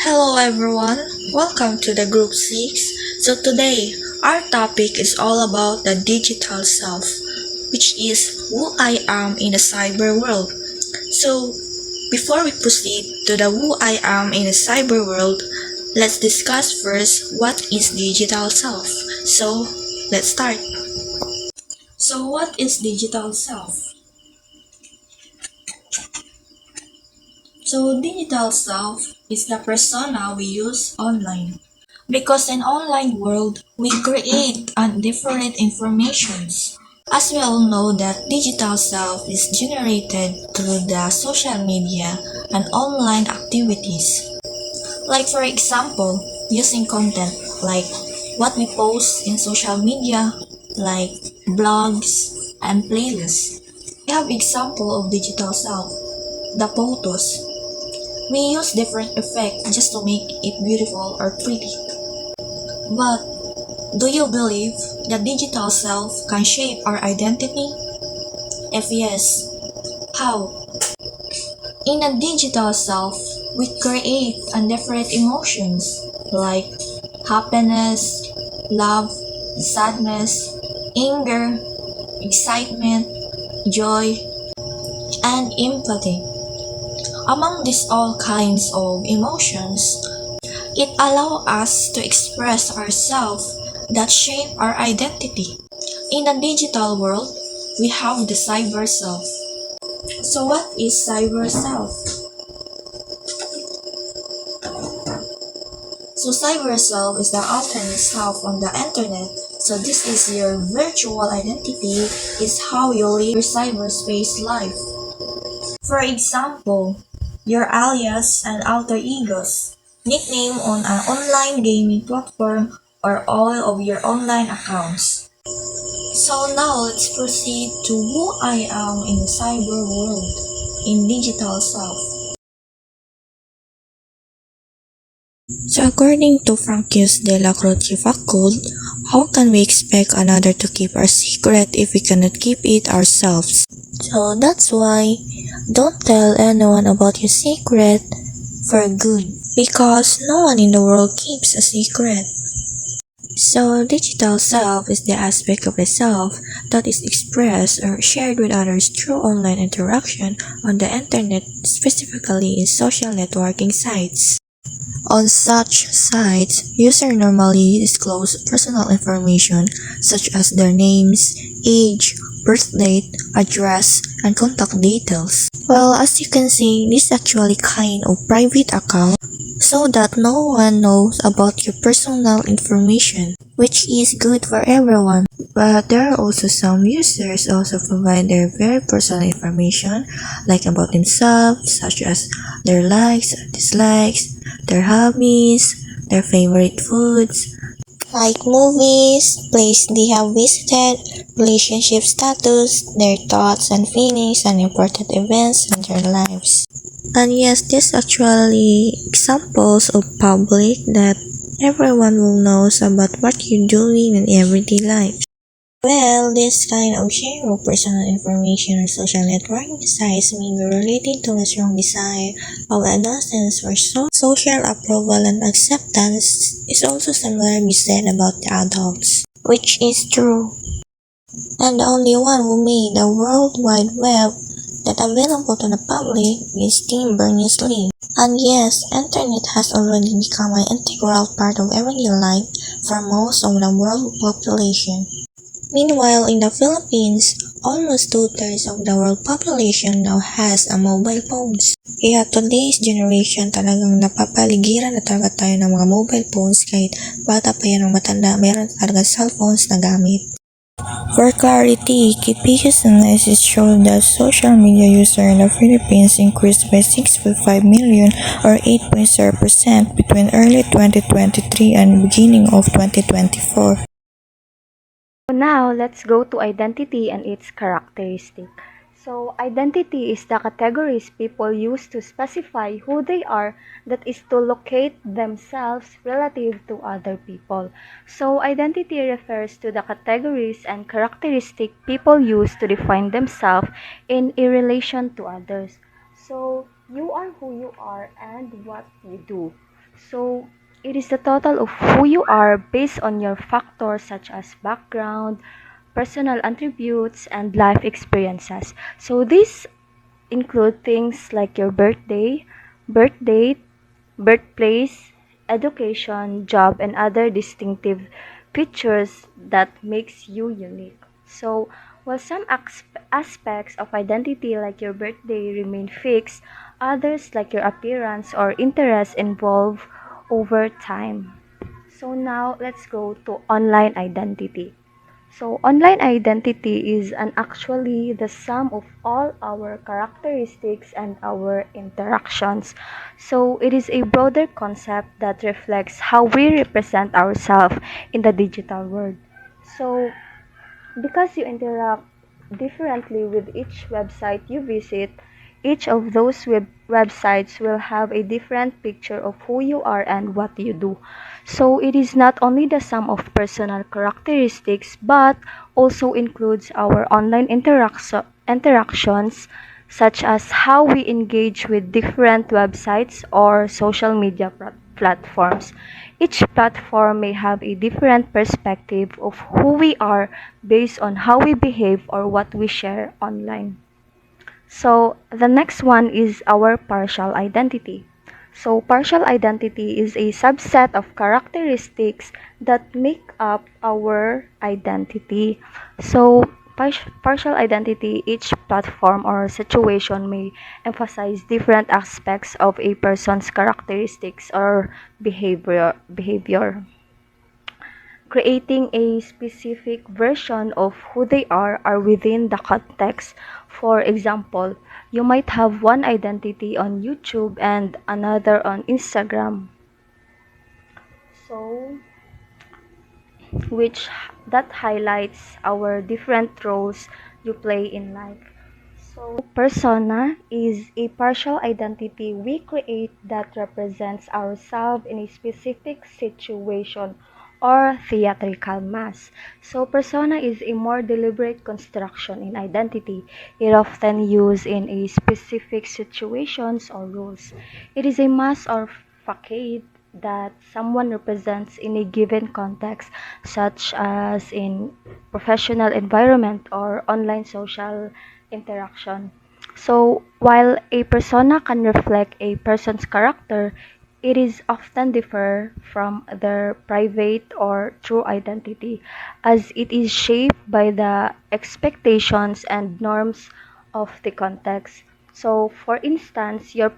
Hello everyone, welcome to the group 6. So today, our topic is all about the digital self, which is who I am in a cyber world. So before we proceed to the who I am in a cyber world, let's discuss first what is digital self. So let's start. So what is digital self? So digital self is the persona we use online. Because in online world, we create and different informations. As we all know that digital self is generated through the social media and online activities. Like for example, using content like what we post in social media, like blogs and playlists. We have example of digital self, the photos. We use different effects just to make it beautiful or pretty. But do you believe the digital self can shape our identity? If yes, how? In a digital self, we create and different emotions like happiness, love, sadness, anger, excitement, joy, and empathy. Among these all kinds of emotions, it allows us to express ourselves that shape our identity. In a digital world, we have the cyber self. So what is cyber self? So cyber self is the alternate self on the internet. So this is your virtual identity, is how you live your cyberspace life. For example, your alias and alter egos, nickname on an online gaming platform, or all of your online accounts. So now let's proceed to who I am in the cyber world, in digital self. So according to Francis de la Croce Faculty, how can we expect another to keep our secret if we cannot keep it ourselves? So that's why don't tell anyone about your secret for good, because no one in the world keeps a secret. So digital self is the aspect of the self that is expressed or shared with others through online interaction on the internet, specifically in social networking sites. On such sites, users normally disclose personal information such as their names, age, birth date, address, and contact details. Well, as you can see, this is actually kind of private account so that no one knows about your personal information, which is good for everyone. But there are also some users also provide their very personal information like about themselves, such as their likes, dislikes, their hobbies, their favorite foods, like movies, place they have visited, relationship status, their thoughts and feelings, and important events in their lives. And yes, this actually examples of public that everyone will knows about what you're doing in everyday life. Well, this kind of share of personal information on social networking sites may be related to a strong desire of adolescents for social approval and acceptance is also similarly said about the adults, which is true. And the only one who made the World Wide Web that available to the public is Tim Berners-Lee. And yes, internet has already become an integral part of everyday life for most of the world population. Meanwhile, in the Philippines, almost two-thirds of the world population now has a mobile phones. Kaya today's generation talagang napapaligiran na talaga tayo ng mga mobile phones kahit bata pa yan o matanda, meron talaga cellphones na gamit. For clarity, KPI's analysis showed that social media users in the Philippines increased by 6.5 million or 8.0% between early 2023 and beginning of 2024. Now, let's go to identity and its characteristic. So, identity is the categories people use to specify who they are, that is to locate themselves relative to other people. So, identity refers to the categories and characteristic people use to define themselves in relation to others. So, you are who you are and what you do. So it is the total of who you are based on your factors such as background, personal attributes, and life experiences. So these include things like your birth date, birthplace, education, job, and other distinctive features that makes you unique. So, while some aspects of identity like your birthday remain fixed, others like your appearance or interests evolve over time. So now let's go to online identity. So, online identity is an actually the sum of all our characteristics and our interactions. So, it is a broader concept that reflects how we represent ourselves in the digital world. So, because you interact differently with each website you visit, each of those websites will have a different picture of who you are and what you do. So it is not only the sum of personal characteristics but also includes our online interactions such as how we engage with different websites or social media platforms. Each platform may have a different perspective of who we are based on how we behave or what we share online. So the next one is our partial identity. So partial identity is a subset of characteristics that make up our identity. So partial identity, each platform or situation may emphasize different aspects of a person's characteristics or behavior, creating a specific version of who they are within the context. For example, you might have one identity on YouTube and another on Instagram. So, which that highlights our different roles you play in life. So, persona is a partial identity we create that represents ourselves in a specific situation or theatrical mass. So, persona is a more deliberate construction in identity. It often used in a specific situations or roles. It is a mask or facade that someone represents in a given context, such as in professional environment or online social interaction. So, while a persona can reflect a person's character, it is often differ from their private or true identity as it is shaped by the expectations and norms of the context. So, for instance, your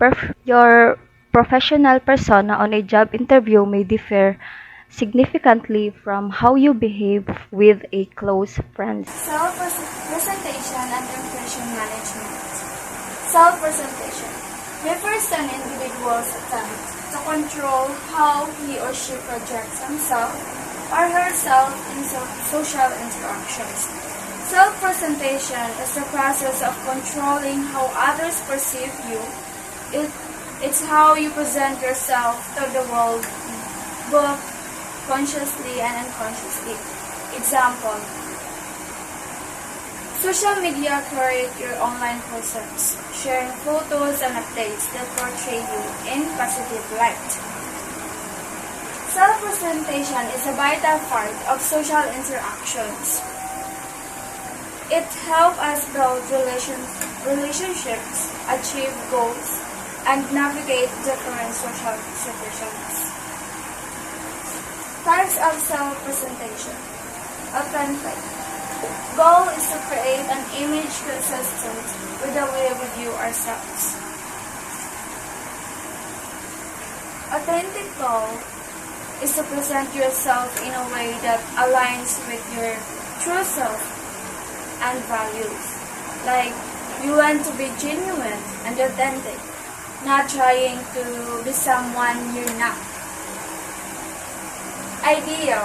professional persona on a job interview may differ significantly from how you behave with a close friend. Self-presentation and impression management. Self-presentation refers to an individual's attempt to control how he or she projects himself or herself in social interactions. Self-presentation is the process of controlling how others perceive you. It's how you present yourself to the world, both consciously and unconsciously. Example: social media curate your online presence, sharing photos and updates that portray you in positive light. Self-presentation is a vital part of social interactions. It helps us build relationships, achieve goals, and navigate different social situations. Types of self-presentation. Authentic. Goal is to create an image consistent with the way we view ourselves. Authentic goal is to present yourself in a way that aligns with your true self and values. Like, you want to be genuine and authentic, not trying to be someone you're not. Ideal.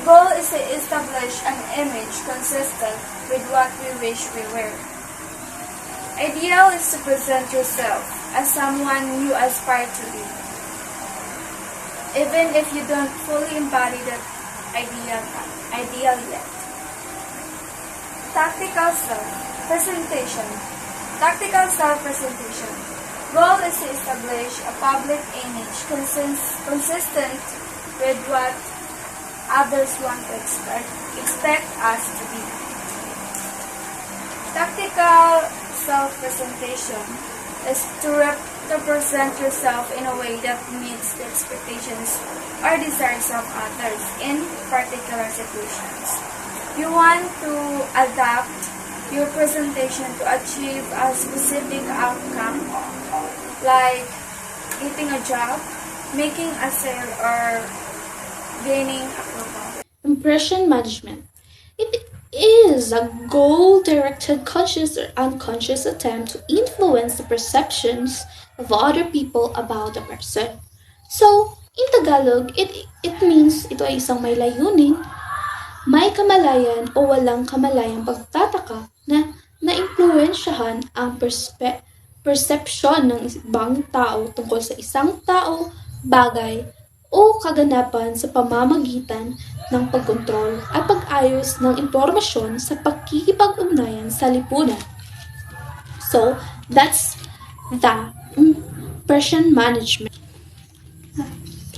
Goal is to establish an image consistent with what we wish we were. Ideal is to present yourself as someone you aspire to be, even if you don't fully embody that ideal yet. Tactical self-presentation. Tactical self-presentation. Goal is to establish a public image consistent with what others want to expect us to be. Tactical self-presentation is to present yourself in a way that meets the expectations or desires of others in particular situations. You want to adapt your presentation to achieve a specific outcome, like getting a job, making a sale, or gaining approval. Impression management. It is a goal-directed conscious or unconscious attempt to influence the perceptions of other people about a person. So, in Tagalog, it means ito ay isang may layunin, may kamalayan o walang kamalayang pagtataka na naimpluwensyahan ang perception ng ibang tao tungkol sa isang tao, bagay, o kaganapan sa pamamagitan ng pagkontrol at pag-ayos ng impormasyon sa pakikipag-ugnayan sa lipunan. So, that's the impression management.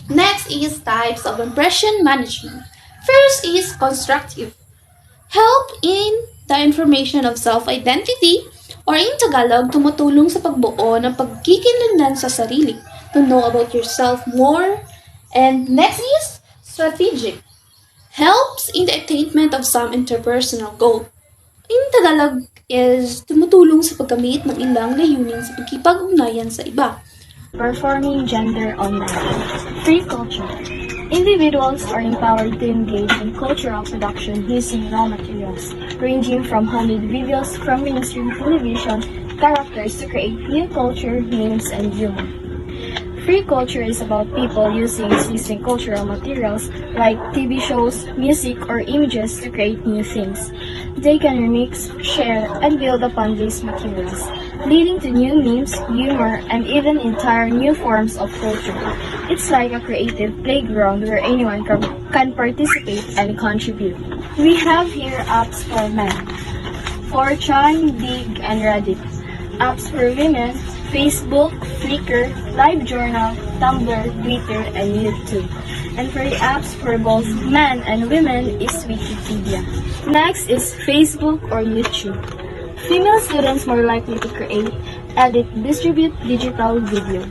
Next is types of impression management. First is constructive. Help in the information of self-identity or in Tagalog, tumutulong sa pagbuo ng pagkikilanlan sa sarili, to know about yourself more. And next is strategic. Helps in the attainment of some interpersonal goal. In Tagalog is tumutulong sa pagkamit ng ilang layunin sa pagkipag-ugnayan sa iba. Performing gender online. Free culture. Individuals are empowered to engage in cultural production using raw materials, ranging from handmade videos from mainstream television characters to create new culture, memes, and humor. Free culture is about people using existing cultural materials like TV shows, music, or images to create new things. They can remix, share, and build upon these materials, leading to new memes, humor, and even entire new forms of culture. It's like a creative playground where anyone can participate and contribute. We have here apps for men, 4chan, Dig, and Reddit. Apps for women, Facebook, Flickr, LiveJournal, Tumblr, Twitter, and YouTube. And for the apps for both men and women is Wikipedia. Next is Facebook or YouTube. Female students more likely to create, edit, distribute digital video.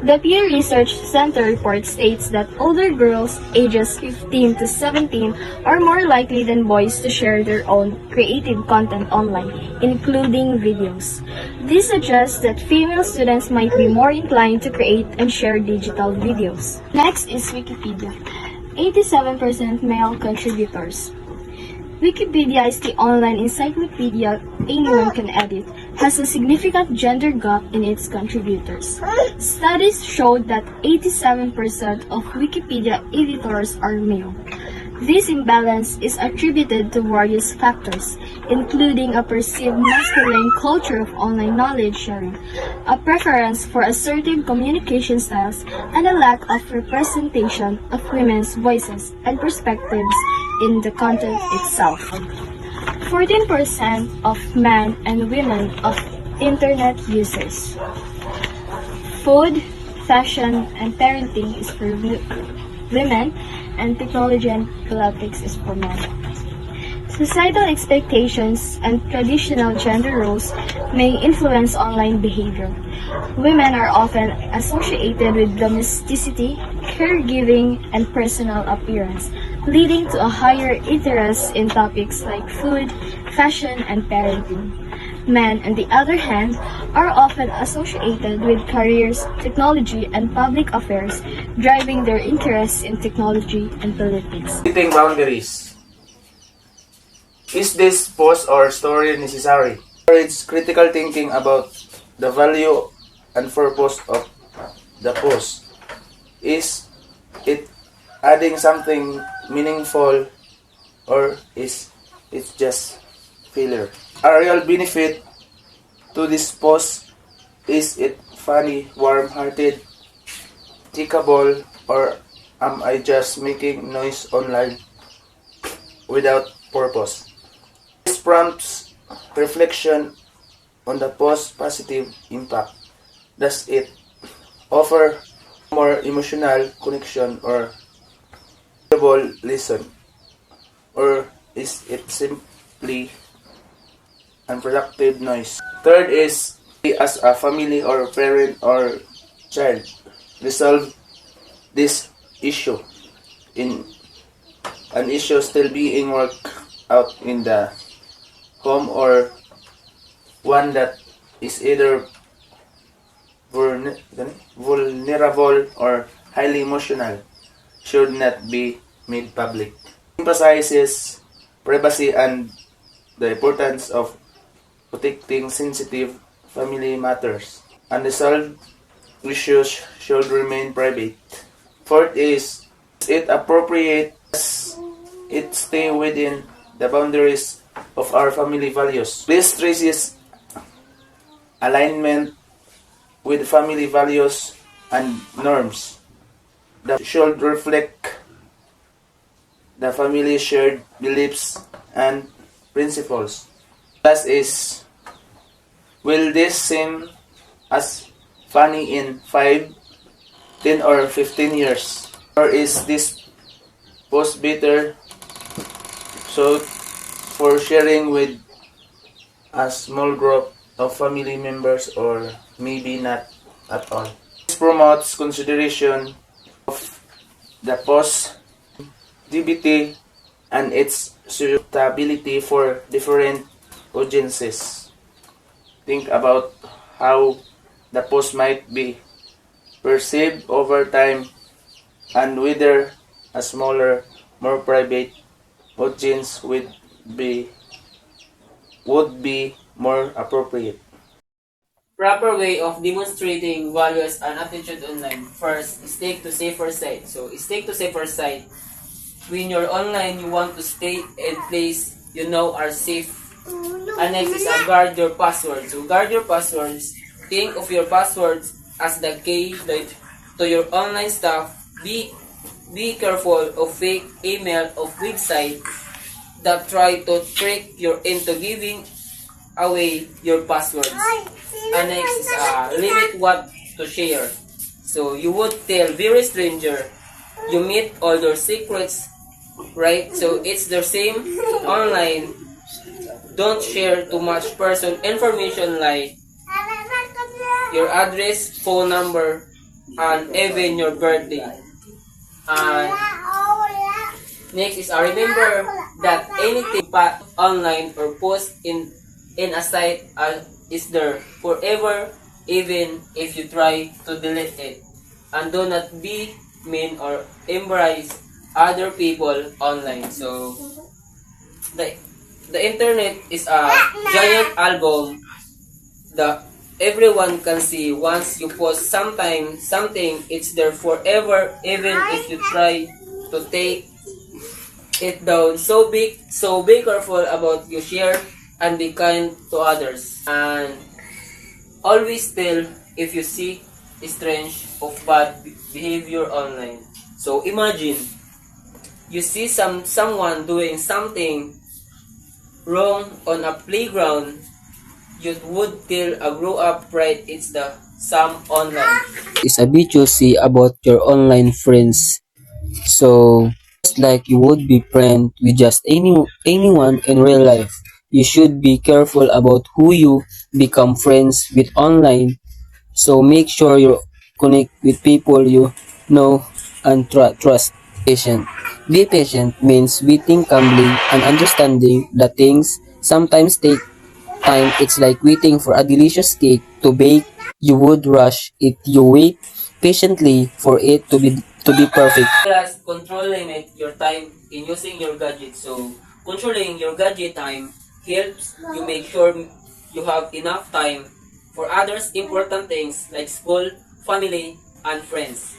The Pew Research Center report states that older girls ages 15 to 17 are more likely than boys to share their own creative content online, including videos. This suggests that female students might be more inclined to create and share digital videos. Next is Wikipedia. 87% male contributors. Wikipedia is the online encyclopedia anyone can edit, has a significant gender gap in its contributors. Studies showed that 87% of Wikipedia editors are male. This imbalance is attributed to various factors, including a perceived masculine culture of online knowledge sharing, a preference for assertive communication styles, and a lack of representation of women's voices and perspectives in the content itself. 14% of men and women of internet users. Food, fashion, and parenting is for women, and technology and politics is for men. Societal expectations and traditional gender roles may influence online behavior. Women are often associated with domesticity, caregiving, and personal appearance, leading to a higher interest in topics like food, fashion, and parenting. Men, on the other hand, are often associated with careers, technology, and public affairs, driving their interests in technology and politics. Setting boundaries. Is this post or story necessary? It's critical thinking about the value and purpose of the post. Is it adding something meaningful, or is it just filler? A real benefit to this post, is it funny, warm-hearted, clickable, or am I just making noise online without purpose? This prompts reflection on the post's positive impact. Does it offer more emotional connection or valuable lesson, or is it simply unproductive noise? Third is, as a family or parent or child, resolve this issue in an issue still being worked out in the home, or one that is either vulnerable or highly emotional, should not be made public. Emphasizes privacy and the importance of protecting sensitive family matters. Unresolved issues should remain private. Fourth is it appropriate as it stay within the boundaries of our family values. This stresses alignment with family values and norms that should reflect the family's shared beliefs and principles. Last is, will this seem as funny in 5, 10, or 15 years? Or is this post better so for sharing with a small group of family members, or maybe not at all? This promotes consideration of the post DBT and its suitability for different audiences. Think about how the post might be perceived over time and whether a smaller, more private audience would be more appropriate. Proper way of demonstrating values and attitude online. First, stick to safer side. So, stick to safer side. When you're online, you want to stay in place you know are safe. And next is guard your passwords. So, guard your passwords. Think of your passwords as the key to your online stuff. Be careful of fake email of website that try to trick you into giving away your passwords. And next is limit what to share. So you would tell very stranger you meet all your secrets, right? So it's the same online. Don't share too much personal information like your address, phone number, and even your birthday. And next is remember that anything you online or post in a site is there forever, even if you try to delete it. And do not be mean or embrace other people online. So the internet is a giant album that everyone can see. Once you post something, it's there forever, even if you try to take it down. So be careful about you share and be kind to others. And always tell if you see strange of bad behavior online. So imagine you see someone doing something wrong on a playground, you would tell a grow-up right it's the some online. Is a bit choosy about your online friends. So just like you would be friend with just anyone in real life, you should be careful about who you become friends with online. So make sure you connect with people you know and trust. Patient. Be patient means waiting calmly and understanding that things sometimes take time. It's like waiting for a delicious cake to bake. You would rush it. You wait patiently for it to be perfect. Plus, control limit your time in using your gadget. So, controlling your gadget time helps you make sure you have enough time for others important things like school, family, and friends.